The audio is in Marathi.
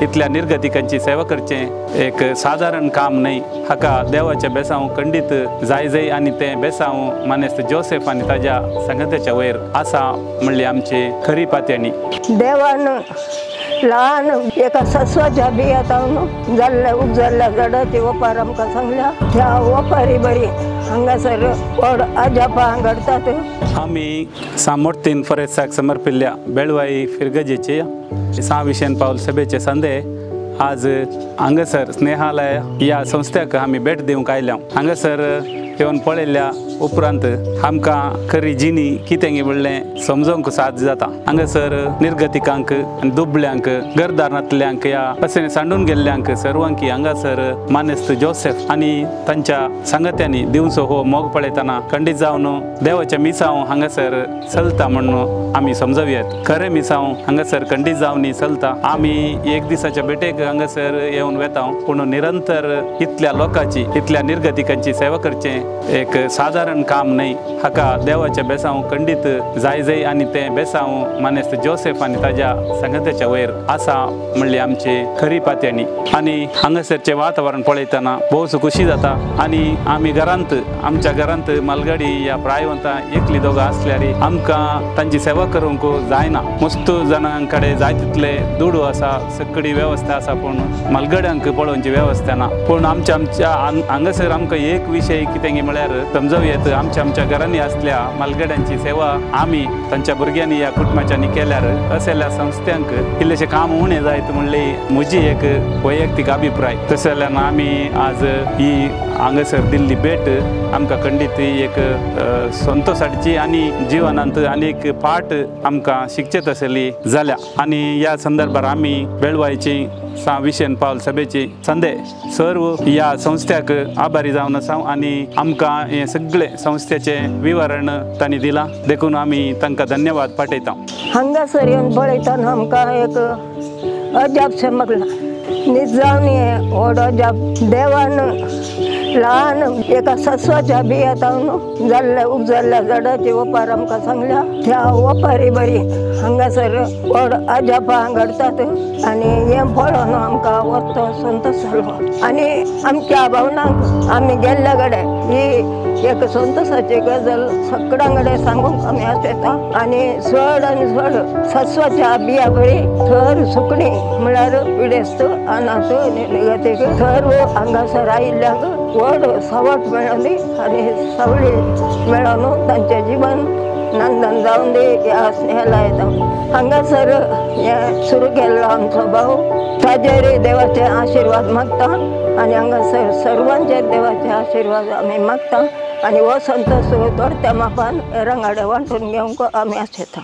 इतल्या निर्गतिकांची सेवा करचे एक साधारण काम नाही। हाका देवाच्या बेसांव खंडित जाय जाय आणि ते बेसांव मानेस्त जोसेफ आणि ताज्या संगताच्या वयर आसा म्हणली आमची खरी पात्यानी। देवान लहान एका सस्वाच्या बियातावन जाल्ल्या उगजाल्ल्या झाडाची ओपार आमकां सांगल्या। त्या ओपारी बरी हांगासर व्हड आजापां घडतात। आम्ही सामोर्तीन फरेसाक समर्पिल्ल्या बेळवाई फिरगजेचे 6 पाऊल सभेचे संदे आज हांगासर स्नेहालय या संस्थेक आम्ही भेट दिवंक आयल्या। हांगासर येवन पळयल्या उपरांत आमकां खरी जिणी कितें म्हणलें समजोवंक साध्य जाता। हांगासर निर्गतिकांक दुबळ्यांक घरदारांतल्यांक या पसेन सांडून गेल्ल्यांक सर्वांक हांगासर मानेस्त जोसेफ आनी तांच्या संगत्यांनी दिवचो हो मोग पळयतना खंडीत जावन देवाच्या मिसांव हांगासर चलता म्हणून आमी समजूयात। खरें मिसांव हांगासर खंडीत जावन चलता। आमी एक दिसाच्या बेटेक हांगासर येवन वेता, पूण निरंतर इतल्या लोकांची इतल्या निर्गतिकांची सेवा करचें एक साधारण काम नाही। हाका देवाच्या बेसांव खंडित जाय जाय आणि ते बेसांव मानेस्त जोसेफ आणि ताज्या संगताच्या वयर आसा म्हणली आमची खरी पात्यानी। आणि हांगासरचे वातावरण पळयतना भोवच खुशी जाता। आणि आमी घरांत आमच्या घरांत मालगाडी या प्रायवंतां एकली दोगां आसल्यार आमकां तांची सेवा करूंक जायना। मस्त जाणां कडेन जाय तितले दुडू आसा, सकडी वेवस्था आसा, पूण मालगाड्यांक पळोवची वेवस्था ना। पूण आमच्या हांगासर आमकां एक विशय कितें म्हळ्यार समजूं आमच्या घरांनी असल्या मालगाड्यांची सेवा आमी तांच्या भुरग्यांनी या कुटुंबाच्यांनी केल्यार असल्या संस्थांक इल्लेशें काम उणें जायत म्हणली म्हजी एक वैयक्तीक अभिप्राय। तशें जाल्यार आमी आज ही हांगासर दिल्ली भेट आमकां खंडीत एक संतोशाची आनी जिवनांत आनीक पाठ आमकां शिकचेत आसली जाल्या। आनी ह्या संदर्भात आमी बेळवाईची 6 पाऊल सभेची संदे सर्व या संस्थ्याक आभारी जावन आसा। आनी आमकां हे सगळे संस्थेचे विवरण तांणी दिलां, देखून आमी तांकां धन्यवाद पाठयता। हांगासर येवन पळयतना आमकां एक अजाप समजला। निजावणी व्हड अजाप देवान लहान एका सस्वाच्या बियातावन जाल्ल्या उगजाल्ल्या झाडाची ओपार आमकां सांगल्या। त्या ओपारी बरी हांगासर व्हड आजापां घडतात आनी हें पळोवन आमकां वतो संतोश जालो। आनी आमच्या भावनांक आमी गेल्ल्या कडेन ही एक संतोशाची गजाल सगळ्यां कडेन सांगूंक आमी आसता। आनी चड आनी चड सस्वाच्या बिया बरी थर सुकणी म्हळ्यार पिडेस्त अनाथ निर्गतीक थर हांगासर आयिल्ल्यांक व्हड सावट मेळ्ळी आनी सावळी मेळोन तांचें जिवन नंदन जावन दी ह्या स्नेहलायतान हांगासर हें सुरू केल्लो आमचो भाव ताजेर देवाचे आशिर्वाद मागता। आनी हांगासर सर्वांचे देवाचे आशिर्वाद आमी मागता। आनी हो संतोश थोडत्या मापान हेरांगाडे वांटून घेवंक आमी आसता।